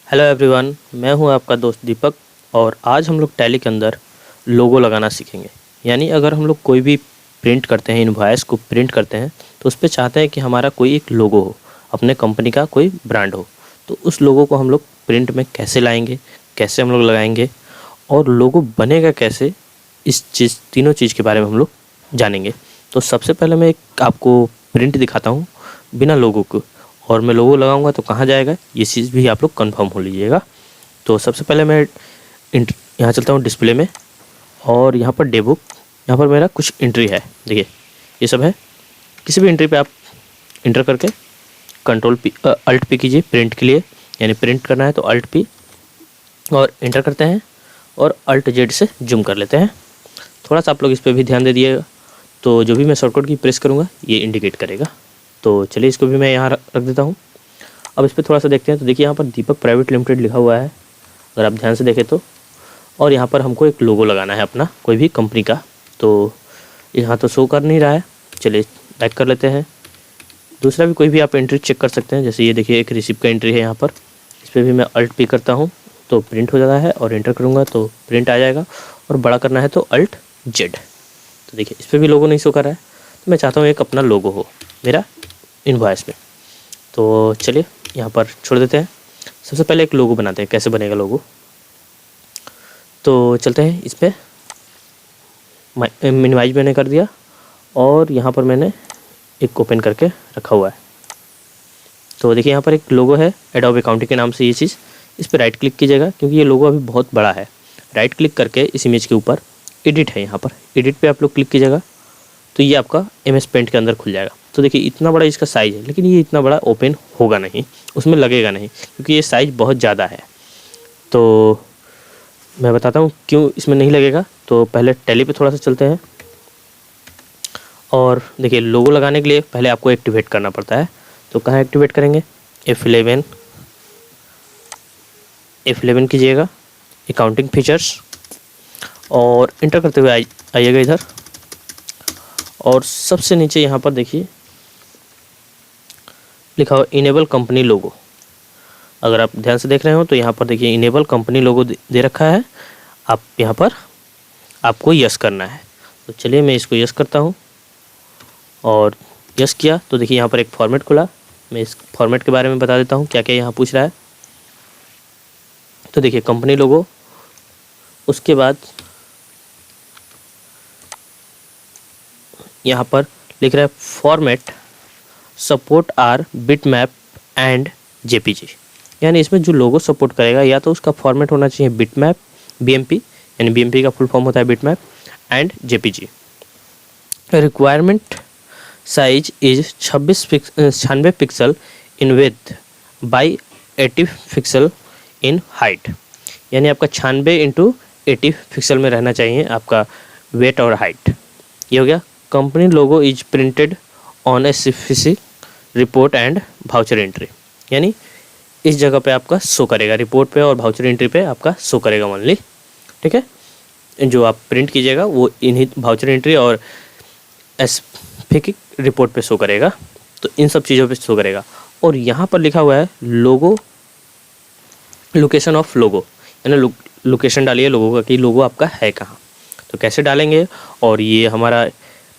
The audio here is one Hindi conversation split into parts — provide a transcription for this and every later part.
हेलो एवरीवन, मैं हूं आपका दोस्त दीपक। और आज हम लोग टैली के अंदर लोगो लगाना सीखेंगे। यानी अगर हम लोग कोई भी प्रिंट करते हैं, इनवॉइस को प्रिंट करते हैं, तो उस पे चाहते हैं कि हमारा कोई एक लोगो हो, अपने कंपनी का कोई ब्रांड हो। तो उस लोगो को हम लोग प्रिंट में कैसे लाएंगे, कैसे हम लोग लगाएंगे और लोगो बनेगा कैसे, इस तीनों चीज़ के बारे में हम लोग जानेंगे। तो सबसे पहले मैं एक आपको प्रिंट दिखाता हूँ बिना लोगो को, और मैं लोगो लगाऊंगा तो कहाँ जाएगा, ये चीज़ भी आप लोग कंफर्म हो लीजिएगा। तो सबसे पहले मैं यहाँ चलता हूँ डिस्प्ले में, और यहाँ पर डे बुक, यहाँ पर मेरा कुछ एंट्री है। देखिए ये सब है। किसी भी एंट्री पे आप इंटर करके कंट्रोल पी अल्ट पी कीजिए प्रिंट के लिए। यानी प्रिंट करना है तो अल्ट पी और इंटर करते हैं, और अल्ट जेड से जूम कर लेते हैं। थोड़ा सा आप लोग इस पर भी ध्यान दे दिएगा। तो जो भी मैं शॉर्टकट की प्रेस करूँगा ये इंडिकेट करेगा। तो चलिए इसको भी मैं यहाँ रख देता हूँ। अब इस पर थोड़ा सा देखते हैं। तो देखिए यहाँ पर दीपक प्राइवेट लिमिटेड लिखा हुआ है, अगर आप ध्यान से देखें तो। और यहाँ पर हमको एक लोगो लगाना है अपना, कोई भी कंपनी का। तो यहाँ तो शो कर नहीं रहा है, चलिए बैक कर लेते हैं। दूसरा भी कोई भी आप एंट्री चेक कर सकते हैं। जैसे ये देखिए एक रिसिप्ट का एंट्री है यहाँ पर, इस पर भी मैं अल्ट पी करता हूँ तो प्रिंट हो जाता है, और एंटर करूँगा तो प्रिंट आ जाएगा। और बड़ा करना है तो अल्ट जेड। तो देखिए इस पर भी लोगो नहीं शो कर रहा है, तो मैं चाहता हूँ एक अपना लोगो हो मेरा इनवॉइस में। तो चलिए यहाँ पर छोड़ देते हैं। सबसे पहले एक लोगो बनाते हैं, कैसे बनेगा लोगो। तो चलते हैं इस पर, मिनिमाइज मैंने कर दिया, और यहाँ पर मैंने एक ओपन करके रखा हुआ है। तो देखिए यहाँ पर एक लोगो है एडोब अकाउंटिंग के नाम से ये चीज़। इस पर राइट क्लिक कीजिएगा, क्योंकि ये लोगो अभी बहुत बड़ा है। राइट क्लिक करके इस इमेज के ऊपर एडिट है, यहाँ पर एडिट पे आप लोग क्लिक कीजिएगा, तो ये आपका MS पेंट के अंदर खुल जाएगा। तो देखिए इतना बड़ा इसका साइज़ है, लेकिन ये इतना बड़ा ओपन होगा नहीं, उसमें लगेगा नहीं, क्योंकि ये साइज़ बहुत ज़्यादा है। तो मैं बताता हूँ क्यों इसमें नहीं लगेगा। तो पहले टैली पे थोड़ा सा चलते हैं, और देखिए लोगो लगाने के लिए पहले आपको एक्टिवेट करना पड़ता है। तो कहाँ एक्टिवेट करेंगे, F11 कीजिएगा, अकाउंटिंग फीचर्स, और इंटर करते हुए आइएगा इधर। और सबसे नीचे यहाँ पर देखिए लिखा हुआ इनेबल कंपनी लोगो। अगर आप ध्यान से देख रहे हो तो यहाँ पर देखिए इनेबल कंपनी लोगो दे रखा है। आप यहाँ पर आपको यस करना है। तो चलिए मैं इसको यस करता हूँ, और यस किया तो देखिए यहाँ पर एक फॉर्मेट खुला। मैं इस फॉर्मेट के बारे में बता देता हूँ क्या क्या यहाँ पूछ रहा है। तो देखिए कंपनी लोगो, उसके बाद यहाँ पर लिख रहा है format support are bitmap and JPG। यानी इसमें जो लोगो सपोर्ट करेगा या तो उसका फॉर्मेट होना चाहिए बिटमैप, BMP, यानी BMP का फुल फॉर्म होता है bitmap, and JPG। Requirement size is 96 pixel in width by 80 pixel in height. यानी आपका 96x80 पिक्सल में रहना चाहिए आपका वेट और हाइट। ये हो गया। Company logo is printed on SFC report and voucher entry. यानी इस जगह पे आपका शो करेगा, रिपोर्ट पे और वाउचर एंट्री पे आपका शो करेगा ओनली। ठीक है, जो आप प्रिंट कीजिएगा वो इन्हीं वाउचर एंट्री और SFC रिपोर्ट पे शो करेगा। तो इन सब चीज़ों पे शो करेगा। और यहाँ पर लिखा हुआ है लोगो, लोकेशन ऑफ लोगो, यानी लोकेशन डालिए लोगो का कि लोगो आपका है कहाँ। तो कैसे डालेंगे, और ये हमारा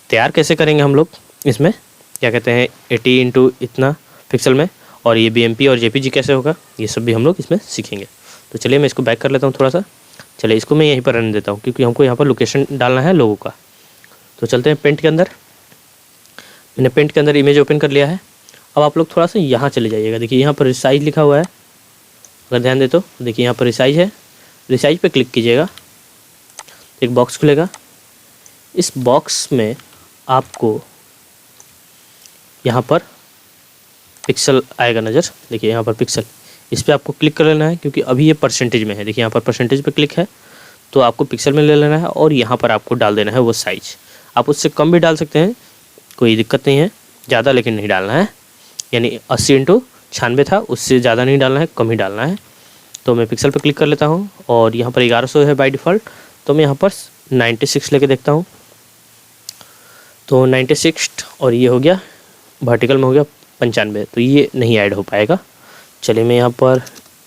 तैयार कैसे करेंगे हम लोग, इसमें क्या कहते हैं 80 इंटू इतना पिक्सल में, और ये BMP और JPG कैसे होगा, ये सब भी हम लोग इसमें सीखेंगे। तो चलिए मैं इसको बैक कर लेता हूँ थोड़ा सा। चलिए इसको मैं यहीं पर रहने देता हूँ, क्योंकि हमको यहाँ पर लोकेशन डालना है लोगों का। तो चलते हैं पेंट के अंदर। मैंने पेंट के अंदर इमेज ओपन कर लिया है। अब आप लोग थोड़ा सा यहाँ चले जाइएगा। देखिए यहाँ पर रिसाइज लिखा हुआ है, अगर ध्यान दे तो देखिए यहाँ पर रिसाइज है। रिसाइज पे क्लिक कीजिएगा, एक बॉक्स खुलेगा। इस बॉक्स में आपको यहाँ पर पिक्सल आएगा नज़र। देखिए यहाँ पर पिक्सल, इस पर आपको क्लिक कर लेना है, क्योंकि अभी ये परसेंटेज में है। देखिए यहाँ पर परसेंटेज पे क्लिक है, तो आपको पिक्सल में ले लेना है, और यहाँ पर आपको डाल देना है वो साइज़। आप उससे कम भी डाल सकते हैं, कोई दिक्कत नहीं है, ज़्यादा लेकिन नहीं डालना है। यानी 80 इंटू 96 था, उससे ज़्यादा नहीं डालना है, कम ही डालना है। तो मैं पिक्सल पर क्लिक कर लेता हूँ, और यहाँ पर 1100 है बाई डिफ़ॉल्ट, तो मैं यहाँ पर 96 लेके देखता हूँ। तो 96, और ये हो गया वर्टिकल में हो गया 95, तो ये नहीं ऐड हो पाएगा। चलिए मैं यहाँ पर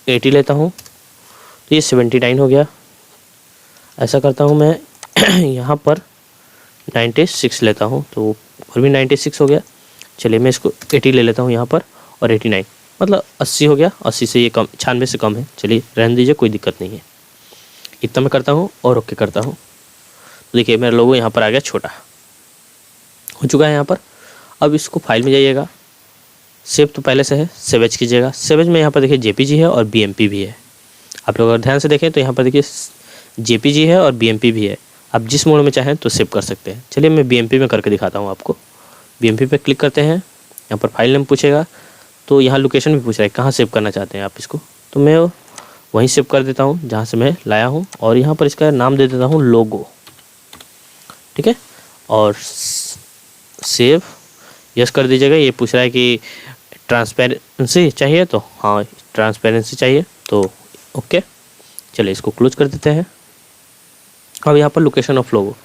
80 लेता हूँ तो ये 79 हो गया। ऐसा करता हूँ मैं यहाँ पर 96 लेता हूँ तो और भी 96 हो गया। चलिए मैं इसको 80 ले लेता हूँ यहाँ पर और 89 मतलब 80 हो गया। 80 से ये कम, 96 से कम है। चलिए रहने दीजिए, कोई दिक्कत नहीं है। इतना मैं करता हूँ और ओके करता हूँ तो देखिए मेरा लोगो यहाँ पर आ गया, छोटा हो चुका है यहाँ पर। अब इसको फाइल में जाइएगा, सेव तो पहले से है, सेव एज कीजिएगा। सेव एज में यहाँ पर देखिए जेपीजी है और बीएमपी भी है। आप लोग अगर ध्यान से देखें तो यहाँ पर देखिए जेपीजी है और बीएमपी भी है। आप जिस मोड में चाहें तो सेव कर सकते हैं। चलिए मैं बीएमपी में करके दिखाता हूँ आपको। बीएमपी पे क्लिक करते हैं, यहाँ पर फाइल नेम पूछेगा तो यहाँ लोकेशन भी पूछ रहा है कहाँ सेव करना चाहते हैं आप इसको। तो मैं वहीं सेव कर देता हूँ जहाँ से मैं लाया हूँ और यहाँ पर इसका नाम दे देता हूँ लोगो, ठीक है। और सेव यस कर दीजिएगा। ये पूछ रहा है कि ट्रांसपेरेंसी चाहिए तो हाँ ट्रांसपेरेंसी चाहिए तो ओके। चलिए इसको क्लोज कर देते हैं। अब यहाँ पर लोकेशन ऑफ लोगो,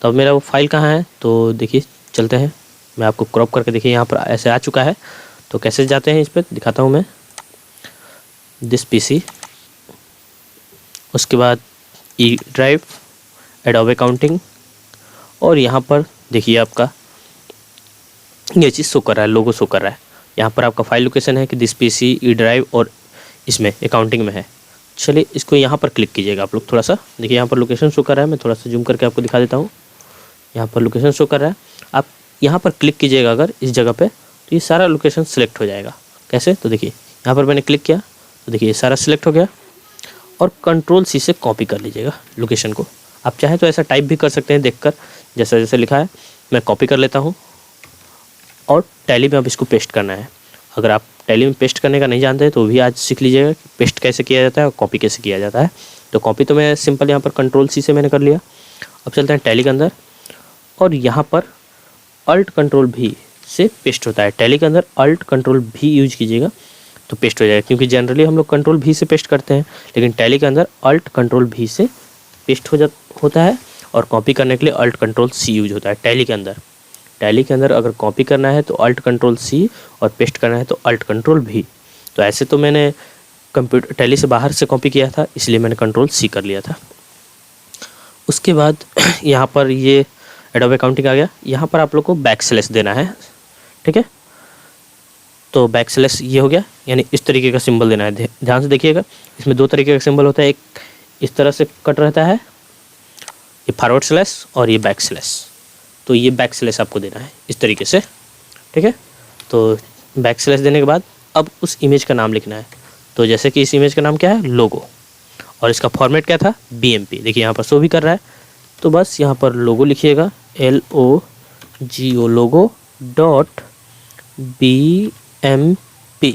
तो अब मेरा वो फाइल कहाँ है तो देखिए चलते हैं, मैं आपको क्रॉप करके देखिए यहाँ पर ऐसे आ चुका है। तो कैसे जाते हैं इस पर दिखाता हूँ मैं। दिस पीसी, उसके बाद ई ड्राइव, एडोबे अकाउंटिंग और यहाँ पर देखिए आपका ये चीज़ शो कर रहा है, लोगो शो कर रहा है। यहाँ पर आपका फाइल लोकेशन है कि दिस पीसी, ई ड्राइव और इसमें अकाउंटिंग में है। चलिए इसको यहाँ पर क्लिक कीजिएगा आप लोग। थोड़ा सा देखिए यहाँ पर लोकेशन शो कर रहा है, मैं थोड़ा सा जूम करके आपको दिखा देता हूँ। यहाँ पर लोकेशन शो कर रहा है, आप यहाँ पर क्लिक कीजिएगा अगर इस जगह पे तो ये सारा लोकेशन सिलेक्ट हो जाएगा। कैसे तो देखिए यहाँ पर मैंने क्लिक किया तो देखिए ये सारा सिलेक्ट हो गया। और कंट्रोल सी से कॉपी कर लीजिएगा लोकेशन को। आप चाहें तो ऐसा टाइप भी कर सकते हैं देखकर, जैसा जैसे लिखा है। मैं कॉपी कर लेता हूँ और टैली में अब इसको पेस्ट करना है। अगर आप टैली में पेस्ट करने का नहीं जानते हैं तो भी आज सीख लीजिएगा कि पेस्ट कैसे किया जाता है और कॉपी कैसे किया जाता है। तो कॉपी तो मैं सिंपल यहाँ पर कंट्रोल सी से मैंने कर लिया। अब चलते हैं टैली के अंदर और यहाँ पर अल्ट कंट्रोल भी से पेस्ट होता है। टैली के अंदर अल्ट कंट्रोल भी यूज कीजिएगा तो पेस्ट हो जाएगा, क्योंकि जनरली हम लोग कंट्रोल भी से पेस्ट करते हैं, लेकिन टैली के अंदर अल्ट कंट्रोल भी से पेस्ट होता है। और कॉपी करने के लिए अल्ट कंट्रोल सी यूज होता है टैली के अंदर। टैली के अंदर अगर कॉपी करना है तो अल्ट कंट्रोल सी और पेस्ट करना है तो अल्ट कंट्रोल भी। तो ऐसे तो मैंने कंप्यूटर टैली से बाहर से कॉपी किया था, इसलिए मैंने कंट्रोल सी कर लिया था। उसके बाद यहाँ पर ये एडोबे अकाउंटिंग आ गया। यहाँ पर आप लोग को बैक स्लैश देना है, ठीक है। तो बैक स्लैश ये हो गया, यानी इस तरीके का सिंबल देना है। ध्यान से देखिएगा, इसमें दो तरीके का सिंबल होता है। एक इस तरह से कट रहता है, ये फॉरवर्ड स्लैश और ये बैक स्लैश। तो ये बैक स्लैश आपको देना है इस तरीके से, ठीक है। तो बैक स्लैश देने के बाद अब उस इमेज का नाम लिखना है। तो जैसे कि इस इमेज का नाम क्या है, लोगो, और इसका फॉर्मेट क्या था, बीएमपी। देखिए यहाँ पर शो भी कर रहा है। तो बस यहाँ पर लोगो लिखिएगा, LOGO लोगो डॉट BMP।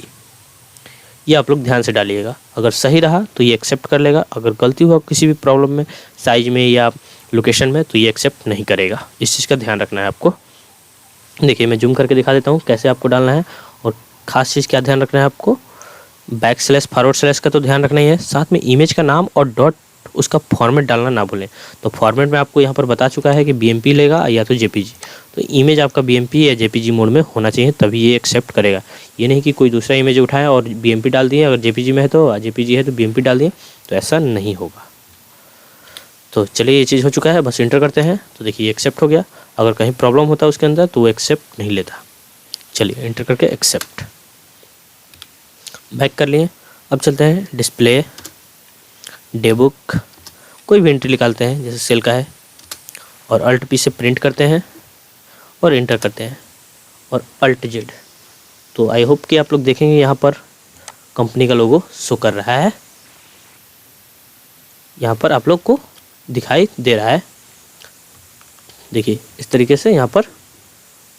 ये आप लोग ध्यान से डालिएगा। अगर सही रहा तो ये एक्सेप्ट कर लेगा, अगर गलती हुआ किसी भी प्रॉब्लम में, साइज में या लोकेशन में, तो ये एक्सेप्ट नहीं करेगा। इस चीज़ का ध्यान रखना है आपको। देखिए मैं जूम करके दिखा देता हूँ कैसे आपको डालना है। और ख़ास चीज़ क्या ध्यान रखना है आपको, बैक स्लैश फॉरवर्ड स्लैश का तो ध्यान रखना ही है, साथ में इमेज का नाम और डॉट उसका फॉर्मेट डालना ना भूलें। तो फॉर्मेट में आपको यहाँ पर बता चुका है कि BMP लेगा या तो JPG। तो इमेज आपका BMP या JPG मोड में होना चाहिए, तभी ये एक्सेप्ट करेगा। ये नहीं कि कोई दूसरा इमेज उठाए और BMP डाल दिए, अगर JPG में है तो JPG है तो BMP डाल दिए, तो ऐसा नहीं होगा। तो चलिए ये चीज़ हो चुका है, बस इंटर करते हैं। तो देखिए एक्सेप्ट हो गया। अगर कहीं प्रॉब्लम होता है उसके अंदर तो वो एक्सेप्ट नहीं लेता। चलिए इंटर करके एक्सेप्ट, बैक कर लिए। अब चलते हैं डिस्प्ले, डेबुक, कोई भी एंट्री निकालते हैं जैसे सेल का है, और अल्ट पी से प्रिंट करते हैं और इंटर करते हैं और अल्ट जेड। तो आई होप कि आप लोग देखेंगे यहाँ पर कंपनी का लोगो शो कर रहा है, यहाँ पर आप लोग को दिखाई दे रहा है। देखिए इस तरीके से यहाँ पर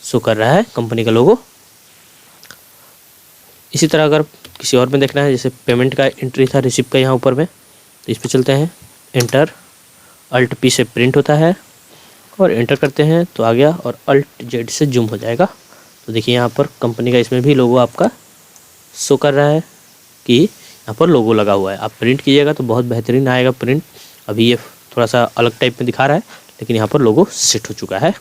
शो कर रहा है कंपनी का लोगो। इसी तरह अगर किसी और में देखना है, जैसे पेमेंट का एंट्री था रिसिप्ट का यहाँ ऊपर में, तो इस पर चलते हैं, एंटर, अल्ट पी से प्रिंट होता है और एंटर करते हैं तो आ गया, और अल्ट जेड से जूम हो जाएगा। तो देखिए यहाँ पर कंपनी का इसमें भी लोगो आपका शो कर रहा है कि यहाँ पर लोगो लगा हुआ है। आप प्रिंट कीजिएगा तो बहुत बेहतरीन आएगा प्रिंट। अभी ये थोड़ा सा अलग टाइप में दिखा रहा है, लेकिन यहाँ पर लोगो सेट हो चुका है।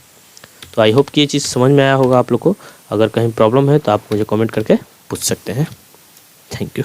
तो आई होप कि ये चीज़ समझ में आया होगा आप लोग को। अगर कहीं प्रॉब्लम है तो आप मुझे कमेंट करके पूछ सकते हैं। Thank you.